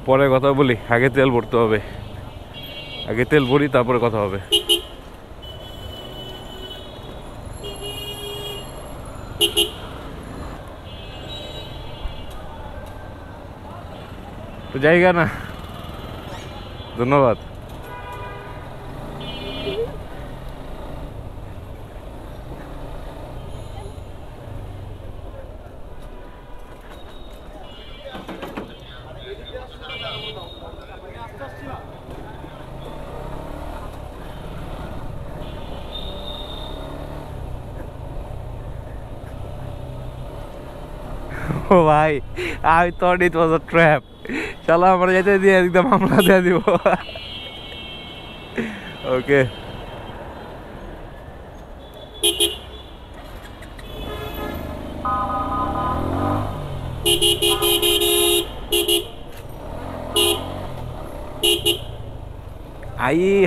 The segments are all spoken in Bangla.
পরে কথা বলি, আগে তেল ভরতে হবে, আগে তেল ভরি তারপরে কথা হবে। তো জায়গা না, ধন্যবাদ। ও ভাই, I thought it was a trap. শালা আমরা যেতে দিয়ে একদম হামলা দিয়ে দিব। ওকে,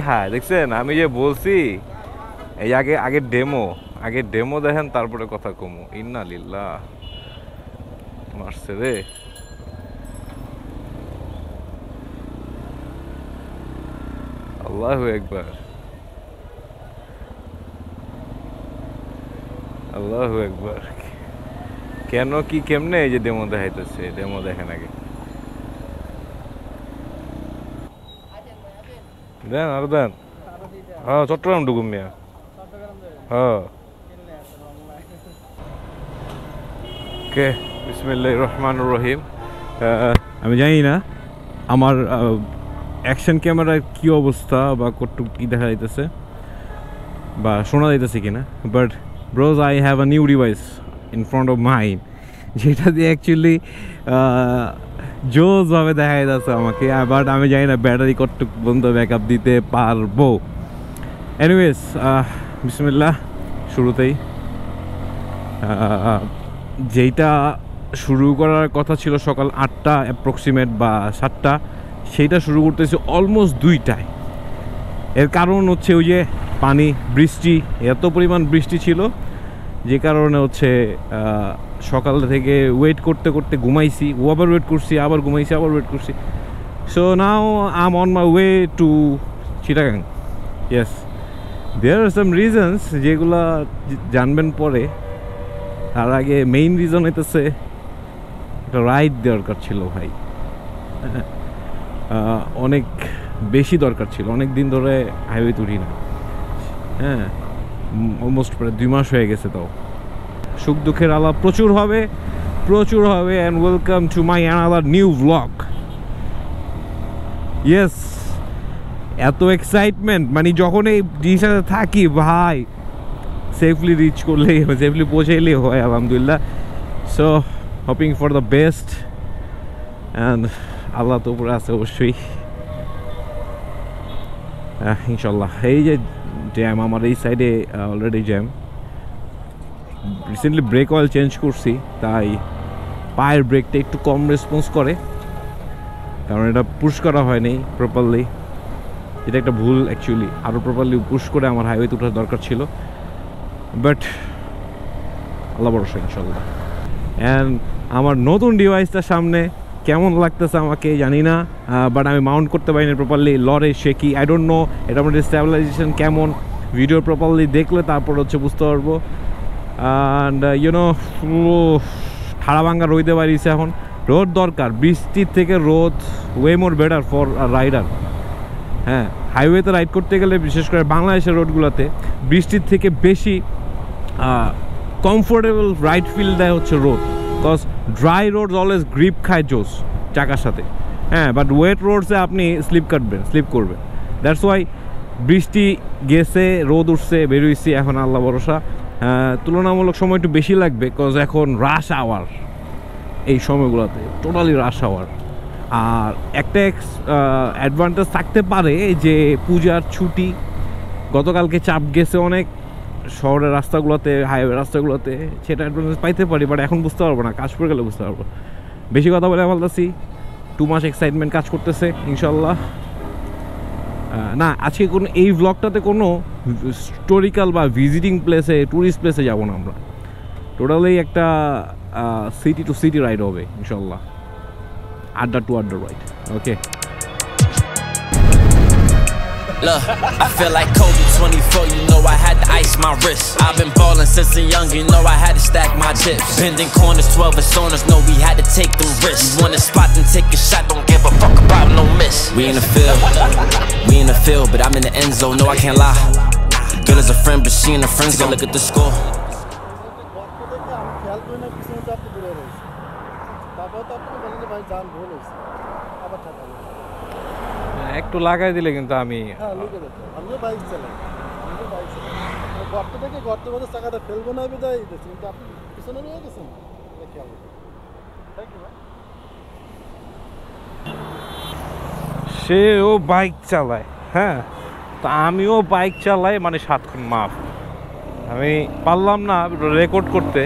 হ্যাঁ দেখছেন, আমি যে বলছি এই আগে ডেমো দেখেন তারপরে কথা কমু। ইন্না লিল্লাহ, মারছে রে। আল্লাহু আকবার, আল্লাহু আকবার। কেন কি কেমনে এই যে ডেমো দেখাইতেছে, ডেমো দেখেন আগে, দেন আর দেন। হ্যাঁ চট্টগ্রাম ঢুকুম মিয়া। হ্যাঁ ওকে, বিসমিল্লাহির রহমানির রহিম। আমি জানি না আমার অ্যাকশন ক্যামেরার কি অবস্থা বা কতটুকু কি দেখা যাইতেছে বা শোনা যাইতেছে কিনা, but Broz I have a new device in front of mine, যেটা দিয়ে অ্যাকচুয়ালি জোসভাবে দেখা যাচ্ছে আমাকে, বাট আমি জানি না ব্যাটারি কতটুকু পর্যন্ত ব্যাকআপ দিতে পারবো। এনিওয়েজ, বিসমিল্লাহ। শুরুতেই যেইটা শুরু করার কথা ছিল সকাল 8টা অ্যাপ্রক্সিমেট বা 7টা, সেইটা শুরু করতেছি অলমোস্ট 2টায়। এর কারণ হচ্ছে ওই যে পানি, বৃষ্টি, এত পরিমাণ বৃষ্টি ছিল যে কারণে হচ্ছে সকাল থেকে ওয়েট করতে করতে ঘুমাইছি, আবার ওয়েট করছি, আবার ঘুমাইছি, আবার ওয়েট করছি। So now I am on my way to Chittagong. Yes, there are some reasons যেগুলা জানবেন পরে। তার আগে মেইন রিজন হইতেছে একটা রাইড দরকার ছিল ভাই, অনেক বেশি দরকার ছিল। অনেক দিন ধরে হাইওয়ে তুলি না, হ্যাঁ অলমোস্ট প্রায় 2 মাস হয়ে গেছে। তাও সুখ দুঃখের আলাপ প্রচুর হবে, প্রচুর হবে। And welcome to my another new blog. Yes, এত এক্সাইটমেন্ট, মানে যখন এই জিনিসটাতে থাকি ভাই, সেফলি রিচ করলেই, সেফলি পৌঁছাইলেই হয় আলহামদুলিল্লাহ। So hoping for the best, and আল্লাহ তো উপরে আছে অবশ্যই, ইনশাল্লাহ। এই যে জ্যাম, আমার এই সাইডে already jam. Recently break oil change করছি, তাই পায়ের ব্রেকটা একটু কম রেসপন্স করে, কারণ এটা পুশ করা হয়নি প্রপারলি। এটা একটা ভুল অ্যাকচুয়ালি, আরও প্রপারলি পুশ করে আমার হাইওয়েতে ওঠার দরকার ছিল, বাট আল্লাহ ভরসা ইনশাল্লাহ। অ্যান্ড আমার নতুন ডিভাইসটার সামনে কেমন লাগতেছে আমাকে জানি না, বাট আমি মাউন্ট করতে পারিনি প্রপারলি। লরে শেকি, আই ডোন্ট নো এটার মধ্যে স্টেবিলাইজেশন কেমন, ভিডিও প্রপারলি দেখলে তারপর হচ্ছে বুঝতে পারবো। অ্যান্ড ইউনো খাড়া ভাঙ্গা রইতে পারিছে, এখন রোদ দরকার, বৃষ্টির থেকে রোদ way more better for rider. হ্যাঁ, হাইওয়েতে রাইড করতে গেলে বিশেষ করে বাংলাদেশের রোডগুলোতে বৃষ্টির থেকে বেশি কমফোর্টেবল রাইড ফিল দেয় হচ্ছে road, because dry roads always grip খায় জোস চাকার সাথে। হ্যাঁ, বাট ওয়েট রোডসে আপনি স্লিপ করবেন। দ্যাটস ওয়াই বৃষ্টি গেছে, রোদ উঠছে, বেরোইছি, এখন আল্লাহ ভরসা। তুলনামূলক সময় একটু বেশি লাগবে, বিকজ এখন রাশ আওয়ার, এই সময়গুলোতে টোটালি রাশ আওয়ার। আর একটা অ্যাডভান্টেজ থাকতে পারে যে পূজার ছুটি, গতকালকে চাপ গেছে অনেক শহরের রাস্তাগুলোতে, হাইওয়ে রাস্তাগুলোতে, সেটা অ্যাডভান্টেজ পাইতে পারি, বাট এখন বুঝতে পারবো না, কাজ করে গেলে বুঝতে পারবো। বেশি কথা বলে বলতেছি, 2 মাস এক্সাইটমেন্ট কাজ করতেছে ইনশাল্লাহ। না, আজকে কোনো এই ব্লগটাতে কোনো হিস্টোরিক্যাল বা ভিজিটিং প্লেসে, ট্যুরিস্ট প্লেসে যাবো না আমরা, টোটালি একটা সিটি টু সিটি রাইড হবে ইনশাল্লাহ। আড্ডা টু আড্ডা ride. Okay, Look, I feel like Kobe 24, you know I had to ice my wrist. I've been ballin' since a young, you know I had to stack my chips. Bending corners, 12 personas, know we had to take them risks. You want a spot, then take a shot, don't give a fuck about no miss. We in the field, but I'm in the end zone, no I can't lie. Girl is a friend, but she in the friend zone, look at the score. একটু লাগাই দিলে কিন্তু আমি বাইক চালাই, গর্ত থেকে গর্তের মধ্যে চাকাটা ফেলবো না বিদায় দিতেছি, কিন্তু আপনি পিছনে নিয়ে গেছেন। সেও বাইক চালায়, হ্যাঁ, তা আমিও বাইক চালাই, মানে সাতক্ষণ মাপ। আমি পারলাম না রেকর্ড করতে,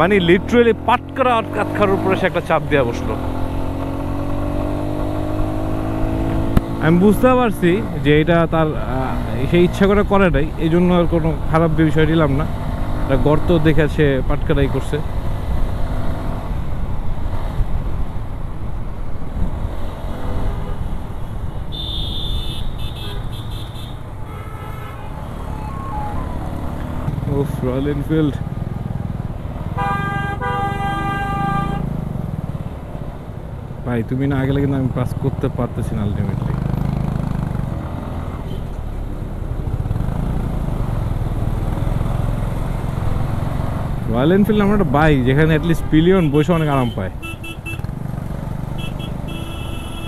মানে লিটারেলি পাটকারা কাতখার উপরে সে একটা চাপ দিয়ে বসলো। আমি বুঝতে পারছি যে এটা তার সে ইচ্ছা করে করে নাই, এই জন্য আর কোনো খারাপ বিষয় নিলাম না। গর্ত দেখে সে পাটকারাই করছে। রয়্যাল এনফিল্ড, ভাই তুমি না গেলে কিন্তু আমি পাস করতে পারতেছি না আলটিমেটলি। রয়্যাল এনফিল্ড আমার একটা বাইক যেখানে অ্যাটলিস্ট পিলিয়ন বসে অনেক আরাম পায়।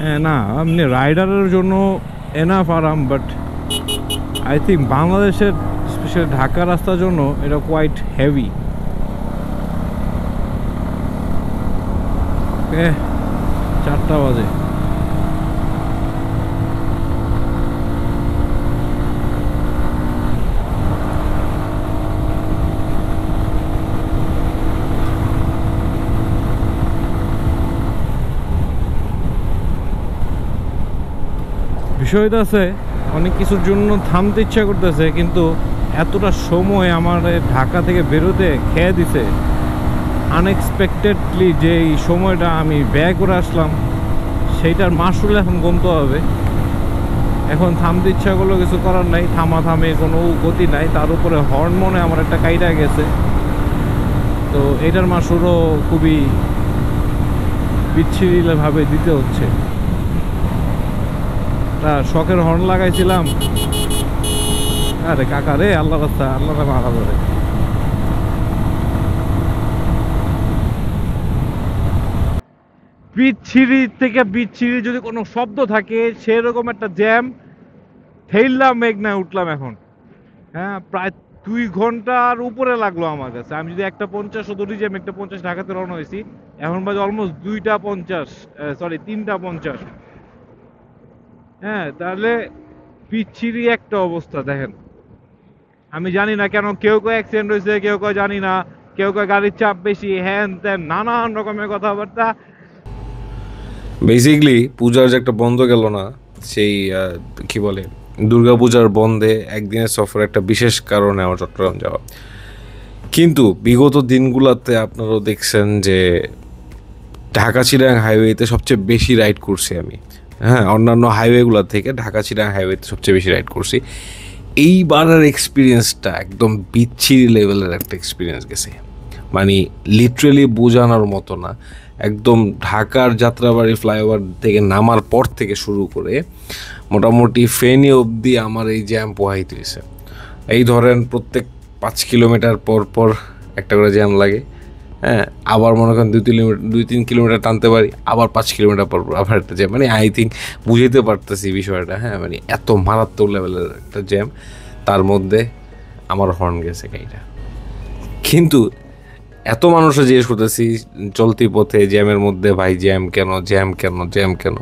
হ্যাঁ, না এমনি রাইডারের জন্য এনাফ আরাম, বাট আই থিঙ্ক বাংলাদেশের স্পেশালি ঢাকা রাস্তার জন্য এটা কোয়াইট হেভি। 4টা বাজে। বিষয়টা আছে অনেক কিছুর জন্য থামতে ইচ্ছা করতেছে, কিন্তু এতটা সময় আমার ঢাকা থেকে বেরোতে খেয়ে দিছে আনএক্সপেক্টেডলি। যে এই সময়টা আমি ব্যয় করে আসলাম সেইটার মাসুল এখন কমতে হবে। এখন থামতে ইচ্ছা করলেও কিছু করার নাই, থামে কোনো গতি নাই। তার উপরে হর্ন মনে আমার একটা কাইটা গেছে, তো এটার মাসুলও খুবই বিচ্ছিরিভাবে দিতে হচ্ছে। শখের হর্ন লাগাইছিলাম, আরে কাকা রে, আল্লাহ রাস্তা, আল্লাহ মারা ধরে। বিচ্ছিরি থেকে বিচ্ছিরি যদি কোনো শব্দ থাকে, সেরকম একটা জ্যাম ঠেললাম, মেঘনায় উঠলাম এখন। হ্যাঁ, প্রায় 2 ঘন্টার উপরে লাগলো আমার কাছে। আমি যদি 1:50 দৌড়ি, যে আমি 1:50 ঢাকাতে রওনা হয়েছি, এখন বাজে অলমোস্ট 3:50। হ্যাঁ, তাহলে বিচ্ছিরি একটা অবস্থা দেখেন। আমি জানি না কেন কেউ অ্যাক্সিডেন্ট হয়েছে, কেউ জানি না, কেউ গাড়ির চাপ বেশি, হ্যান ত্যান নানান রকমের কথাবার্তা। বেসিকলি পূজার যে একটা বন্ধ গেল না, সেই কি বলে দুর্গাপূজার বন্ধে একদিনের সফর একটা বিশেষ কারণে আমার চট্টগ্রাম যাওয়া। কিন্তু বিগত দিনগুলোতে আপনারাও দেখছেন যে ঢাকা চিটাগাং হাইওয়েতে সবচেয়ে বেশি রাইড করছি আমি। হ্যাঁ, অন্যান্য হাইওয়েগুলোর থেকে ঢাকা চিটাগাং হাইওয়েতে সবচেয়ে বেশি রাইড করছি। এইবারের এক্সপিরিয়েন্সটা একদম বিচ্ছিরি লেভেলের একটা এক্সপিরিয়েন্স গেছে, মানে লিটারেলি বোঝানোর মতো না। একদম ঢাকার যাত্রাবাড়ি ফ্লাইওভার থেকে নামার পর থেকে শুরু করে মোটামুটি ফেনী অবধি আমার এই জ্যাম পোহাইতে হয়েছে। এই ধরেন প্রত্যেক 5 কিলোমিটার পর পর একটা করে জ্যাম লাগে। হ্যাঁ, আবার মনে করেন 2-3 কিলোমিটার টানতে পারি, আবার 5 কিলোমিটার পর আবার একটা জ্যাম। মানে আই থিঙ্ক বুঝাইতে পারতেছি বিষয়টা। হ্যাঁ, মানে এত মারাত্মক লেভেলের একটা জ্যাম, তার মধ্যে আমার হর্ন গেছে গাড়িটা। কিন্তু এত মানুষও জিজ্ঞেস করতেছি চলতি পথে জ্যামের মধ্যে, ভাই জ্যাম কেন, জ্যাম কেন, জ্যাম কেন?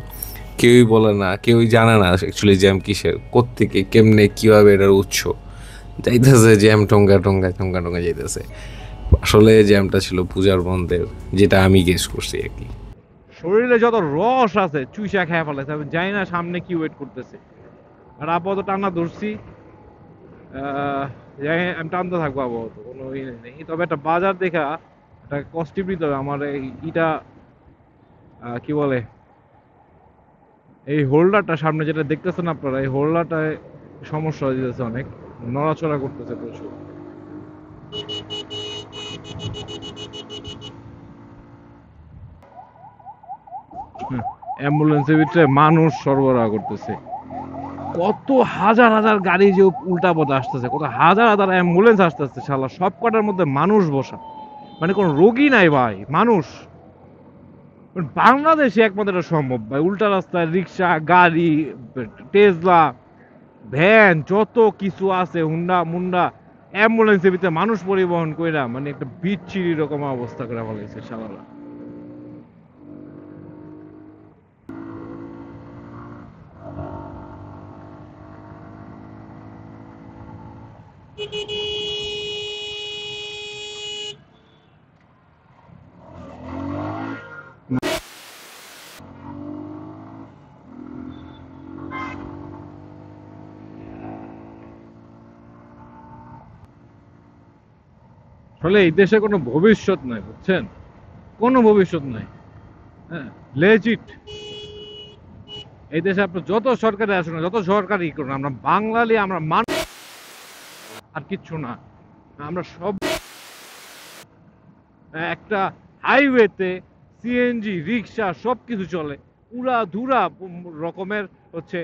কেউই বলে না, কেউই জানে না অ্যাকচুয়ালি জ্যাম কিসের, কোত্থেকে, কেমনে, কীভাবে এটার উৎস। যাইতেছে জ্যাম ঠোঙ্গা যাইতেছে। আসলে জ্যামটা ছিল পূজার বন্ধের, যেটা আমি গেস করছি আর কি। শরীরে যত রস আছে চুইসা খেয়ে ফেলাইছে, আমি জানি না সামনে কি ওয়েট করতেছে। আর আপাতত টানা ধরছি, আমি টানতে থাকবো আপাতত, কোনো নেই। তবে একটা বাজার দেখা একটা কষ্টিবৃত আমার ইটা কি বলে এই হোল্ডারটা সামনে যেটা দেখতেছেন আপনারা, এই হোল্ডারটায় সমস্যা হয়ে যেতেছে, অনেক নড়াচড়া করতেছে প্রচুর। অ্যাম্বুলেন্সের ভিতরে মানুষ সরবরাহ করতেছে, কত হাজার হাজার গাড়ি যে উল্টা পথে আসতেছে, কত হাজার হাজার অ্যাম্বুলেন্স আসতেছে, শালা সব কটার মধ্যে মানুষ বসা, মানে কোনো রোগী নাই ভাই, মানুষ। বাংলাদেশে একমাত্র এটা সম্ভব ভাই, উল্টা রাস্তায় রিক্সা, গাড়ি, টেসলা, ভ্যান, যত কিছু আছে, হুন্ডা মুন্ডা, অ্যাম্বুলেন্সের ভিতরে মানুষ পরিবহন কইরা মানে একটা বিচ্ছিরি রকম অবস্থা করে ফেলাইছে শালারা। আসলে এই দেশে কোনো ভবিষ্যৎ নাই, বুঝছেন, কোনো ভবিষ্যৎ নাই। হ্যাঁ, লেজিট এই দেশে আপনার যত সরকারি আসুন, যত সরকারি করুন, আমরা বাঙালি, আমরা মানুষ আর কিচ্ছু না। আমরা সব একটা হাইওয়েতে সিএনজি, রিক্সা সব কিছু চলে, উড়া ধুরা রকমের হচ্ছে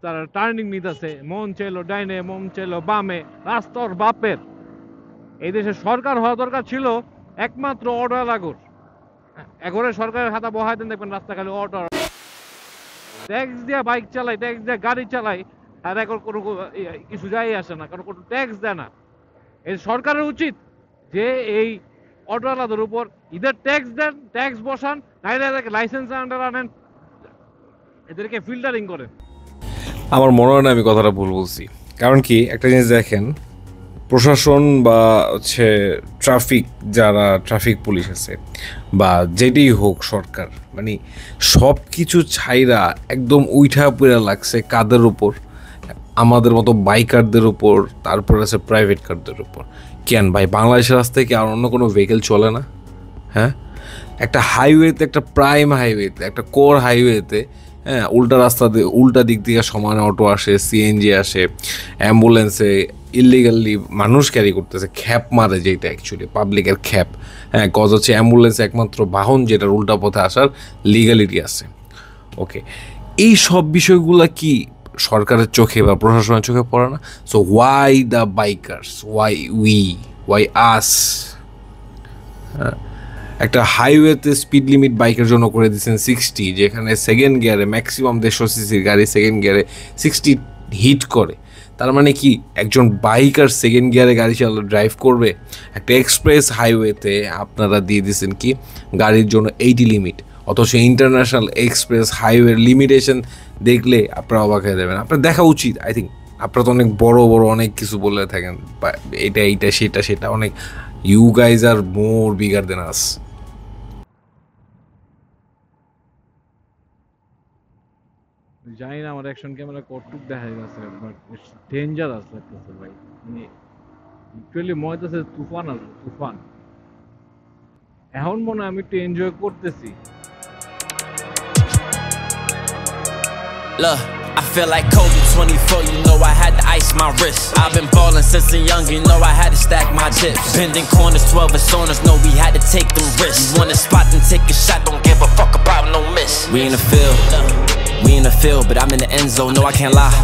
তারা টার্নিং নিতেছে, মন চাইলো ডাইনে, মন চাইলো বামে, রাস্তার বাপের। এই দেশে সরকার হওয়া দরকার ছিল একমাত্র অটো লাগর, এগরে সরকারের হাতা বহাই দেন, দেখবেন রাস্তা খালি অটো, ট্যাক্স দিয়ে বাইক চালাই, ট্যাক্স দিয়ে গাড়ি চালাই, আর এখন কোনো কিছু যাই আসে না, কারণ কোনো ট্যাক্স দেয় না। এই সরকারের উচিত যে এই অটোওয়ালাদের উপর ইদার ট্যাক্স দেন, ট্যাক্স বসান, নাইলে এদেরকে লাইসেন্স আন্ডার আনেন, এদেরকে ফিল্টারিং করেন। আমার মনে হয় না আমি কথাটা ভুল বলছি, কারণ কি একটা জিনিস দেখেন, প্রশাসন বা হচ্ছে ট্রাফিক, যারা ট্রাফিক পুলিশ আছে বা যেটাই হোক সরকার, মানে সব কিছু ছাইরা একদম উইঠা পড়ে লাগছে কাদের উপর, আমাদের মতো বাইকারদের উপর, তারপর আছে প্রাইভেট কারদের উপর। কেন ভাই, বাংলাদেশের রাস্তায় কি আর অন্য কোনো ভেহিকেল চলে না? হ্যাঁ, একটা হাইওয়েতে, একটা প্রাইম হাইওয়েতে, একটা কোর হাইওয়েতে, হ্যাঁ, উল্টা রাস্তা দিয়ে, উল্টা দিক থেকে সমানে অটো আসে, সিএনজি আসে, অ্যাম্বুলেন্সে ইলিগালি মানুষ ক্যারি করতেছে, খ্যাপ মারে, যেটা অ্যাকচুয়ালি পাবলিকের খ্যাপ। হ্যাঁ, কজ হচ্ছে অ্যাম্বুলেন্স একমাত্র বাহন যেটার উল্টা পথে আসার লিগালিটি আছে। ওকে, এই সব বিষয়গুলো কি সরকারের চোখে বা প্রশাসনের চোখে পড়ে না? So why the bikers, why us? হ্যাঁ, একটা হাইওয়েতে স্পিড লিমিট বাইকের জন্য করে দিয়েছেন 60, যেখানে সেকেন্ড গিয়ারে ম্যাক্সিমাম 150 সিসির গাড়ি সেকেন্ড গিয়ারে 60 হিট করে। তার মানে কি একজন বাইকার সেকেন্ড গিয়ারে গাড়ি ড্রাইভ করবে? একটা এক্সপ্রেস হাইওয়েতে আপনারা দিয়ে দিয়েছেন কি গাড়ির জন্য 80 লিমিট, অথচ ইন্টারন্যাশনাল এক্সপ্রেস হাইওয়ের লিমিটেশন দেখলে আপনারা অবাক হয়ে যাবেন। আপনার দেখা উচিত, আই থিঙ্ক। আপনারা তো অনেক বড় বড় অনেক কিছু বলে থাকেন, এইটা সেটা অনেক, you guys are more bigger than us. জানি না আমার অ্যাকশন ক্যামেরা কতটুক দেখা যাচ্ছে, বাট ইটস ডেঞ্জারাস লাগতেছে ভাই, মানে লিটারালি মনে হচ্ছে তুফান আছে, তুফান। এখন মনে হয় আমি একটু এনজয় করতেছি। Look, I feel like Kobe 24, you know I had to ice my wrist. I've been ballin' since a young, you know I had to stack my chips. Bending corners, 12 personas, know we had to take them risks. You want a spot, then take a shot, don't give a fuck about no miss. We in the field, but I'm in the end zone, no I can't lie.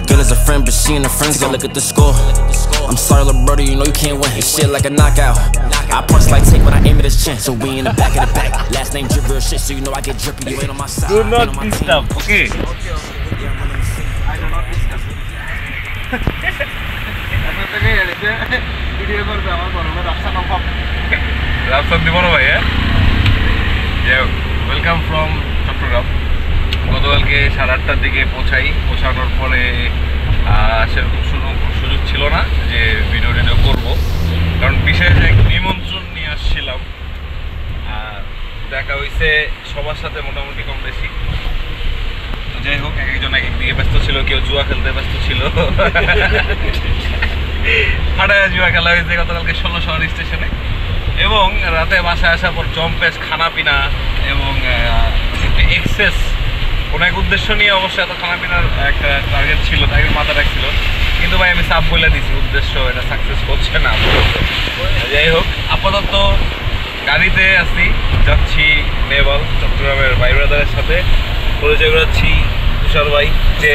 Girl is a friend, but she and her friends gon' look at the score. I'm sorry, little brother, you know you can't win. This shit like a knockout. I punch like tape when I aim at his chin. So we in the back of the back. Last name drip real shit, so you know I get drippy. You ain't on my side. Do not disturb, okay? I do not disturb. Video করবে আমার বড় ভাই রাফসান আহমেদ। রাফসান দি বড় ভাই, হ্যাঁ, ওয়েলকাম ফ্রম চট্টগ্রাম। গতকালকে 8:30টার দিকে পৌঁছানোর পরে সেরকম সুযোগ ছিল না যে ভিডিও করবো, কারণ বিশেষ এক নিমন্ত্রণ নিয়ে আসছিলাম। দেখা হয়েছে সবার সাথে মোটামুটি কম বেশি। যাই হোক, এক একজন এক এক দিকে ব্যস্ত ছিল, কেউ জুয়া খেলতে ব্যস্ত ছিল। হাটায় জুয়া খেলা হয়েছে গতকালকে 16 শহর স্টেশনে, এবং রাতে বাসায় আসার পর জম্পেশ খানা পিনা এবং এক্সেস কোনো এক উদ্দেশ্য নিয়ে অবশ্যই এত খানাপিনার একটা টার্গেট ছিল, টার্গেট মাথা রাখছিল, কিন্তু ভাই আমি সাফ বলে দিছি উদ্দেশ্য এটা সাকসেস হচ্ছে না। যাই হোক, আপাতত গাড়িতে আছি, যাচ্ছি নেভাল চট্টগ্রামের ভাই ব্রাদারের সাথে পরিচয় করাচ্ছি তুষার ভাই, যে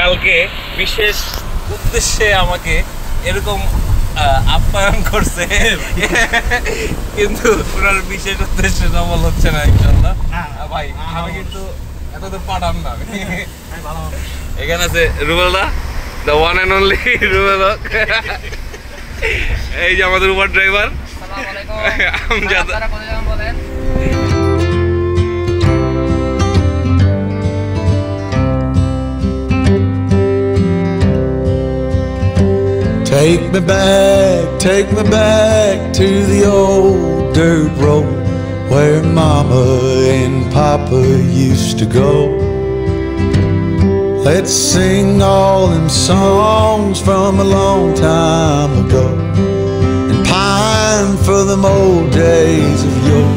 কালকে বিশেষ উদ্দেশ্যে আমাকে এরকম আপ্যায়ন করছে, কিন্তু ওনার বিশেষ উদ্দেশ্যে সফল হচ্ছে না ইনশাল্লাহ। ভাই আমি কিন্তু এতদূর পাঠাম না। এখানে আছে রুবেলদা, the one and only Rubel. এই যে আমাদের Uber driver Amjad. Take me back to the old dirt road where Mama and Papa used to go. Let's sing all them songs from a long time ago and pine for them old days of yore.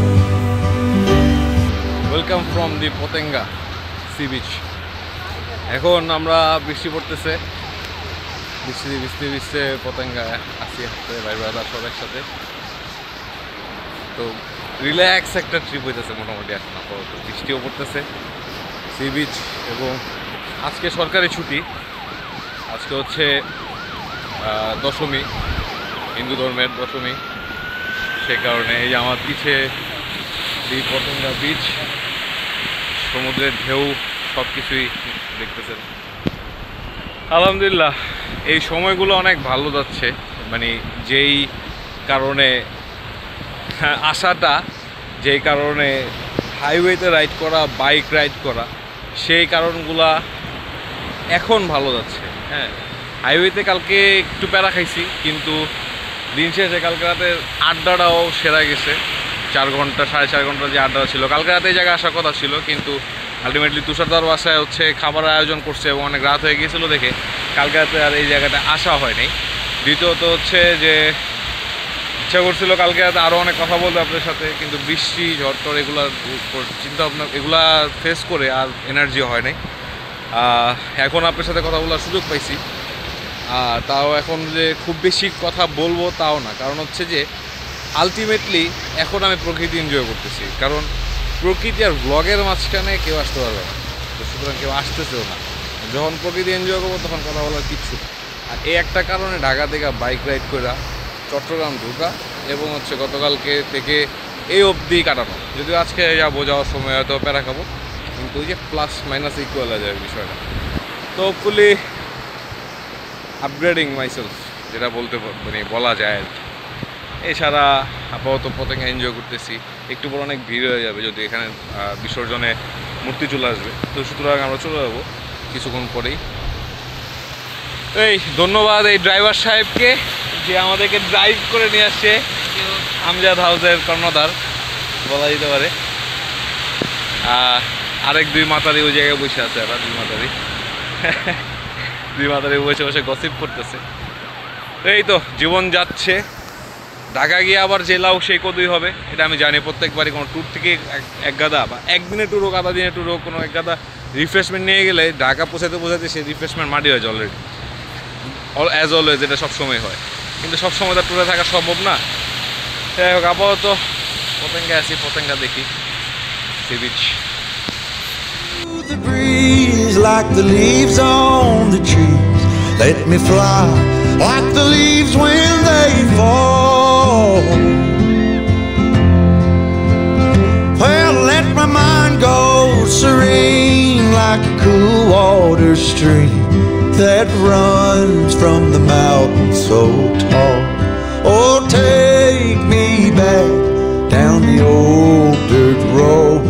Welcome from the Patenga sea beach. এখন আমরা বৃষ্টি পড়তেছে, বৃষ্টি পতেঙ্গা আসি হাতে ভাই ব্রাদার সব একসাথে। তো রিল্যাক্স একটা ট্রিপ হইতেছে মোটামুটি এখন আপাতত। বৃষ্টিও পড়তেছে, সি বিচ, এবং আজকে সরকারি ছুটি। আজকে হচ্ছে দশমী, হিন্দু ধর্মের দশমী। সে কারণে এই যে আমার পিছে দি পতেঙ্গা বিচ, সমুদ্রের ঢেউ সব কিছুই দেখতেছেন। আলহামদুলিল্লাহ এই সময়গুলো অনেক ভালো যাচ্ছে, মানে যেই কারণে আসাটা, যেই কারণে হাইওয়েতে রাইড করা, বাইক রাইড করা, সেই কারণগুলা এখন ভালো যাচ্ছে। হ্যাঁ, হাইওয়েতে কালকে একটু প্যারা খাইছি, কিন্তু দিন শেষে কালকে রাতের আড্ডাটাও সেরা গেছে। 4 ঘন্টা 4.5 ঘন্টা যে আড্ডা ছিল, কালকে রাতে এই জায়গায় আসার কথা ছিল, কিন্তু আলটিমেটলি তুষারদার বাসায় হচ্ছে খাবারের আয়োজন করছে এবং অনেক রাত হয়ে গিয়েছিলো দেখে কালকে রাতে আর এই জায়গাটা আসা হয়নি। দ্বিতীয়ত হচ্ছে যে ইচ্ছা করছিল কালকে রাতে আরও অনেক কথা বলতে আপনাদের সাথে, কিন্তু বৃষ্টি ঝড় এগুলার চিন্তা ভাবনা এগুলা ফেস করে আর এনার্জি হয় নাই। এখন আপনার সাথে কথা বলার সুযোগ পাইছি, তাও এখন যে খুব বেশি কথা বলবো তাও না, কারণ হচ্ছে যে আলটিমেটলি এখন আমি প্রকৃতি এনজয় করতেছি, কারণ প্রকৃতি আর ব্লগের মাঝখানে কেউ আসতে পারবে না, তো সুতরাং কেউ আসতেছেও না। যখন প্রকৃতি এনজয় করবো তখন কথা বলার কিচ্ছু। আর এই একটা কারণে ঢাকা থেকে বাইক রাইড করে চট্টগ্রাম ঢোকা এবং হচ্ছে গতকালকে থেকে এই অবধি কাটানো, যদিও আজকে যাবো, যাওয়ার সময় হয়তো প্যারা খাবো, কিন্তু ওই যে প্লাস মাইনাস ইকুয়াল হয়ে যায় বিষয়টা। তো হোপফুলি আপগ্রেডিং মাইসেলফ, যেটা মানে বলা যায় আর কি। এছাড়া আপাতত পতেঙ্গা এনজয় করতেছি। একটু পর অনেক ভিড় হয়ে যাবে, যদি এখানে বিসর্জনে মূর্তি চলে আসবে, তো সুতরাং আমরা চলে যাবো কিছুক্ষণ পরেই। এই ধন্যবাদ এই ড্রাইভার সাহেবকে যে আমাদেরকে ড্রাইভ করে নিয়ে আসছে, আমজাদ হাউসের কর্ণধার বলা যেতে পারে। আরেক 2 মাতারি ওই জায়গায় বসে আছে, আর 2 মাতারি বসে বসে গসিপ করতেছে। এই তো জীবন যাচ্ছে। ঢাকা গিয়ে আবার যে লাউ সেই কদুই হবে, এটা আমি জানি। প্রত্যেকবারই কোনো ট্যুর থেকে এক গাদা বা একদিনের ট্যুর হোক, আধা দিনের ট্যুর হোক, কোনো এক গাদা রিফ্রেশমেন্ট নিয়ে গেলে ঢাকা পৌঁছাতে সেই রিফ্রেশমেন্ট মাটি হয়েছে অলরেডি, অ্যাজ অলওয়েজ, এটা সবসময় হয়, কিন্তু সবসময় তার ট্যুরে থাকা সম্ভব না। যাই হোক, আপাতত পতেঙ্গা আছি, পতেঙ্গা দেখি, sea beach. The breeze like the leaves on the trees, let me fly like the leaves when they fall. Well, let my mind go serene like a cool water stream that runs from the mountain so tall. Oh, take me back down the old dirt road.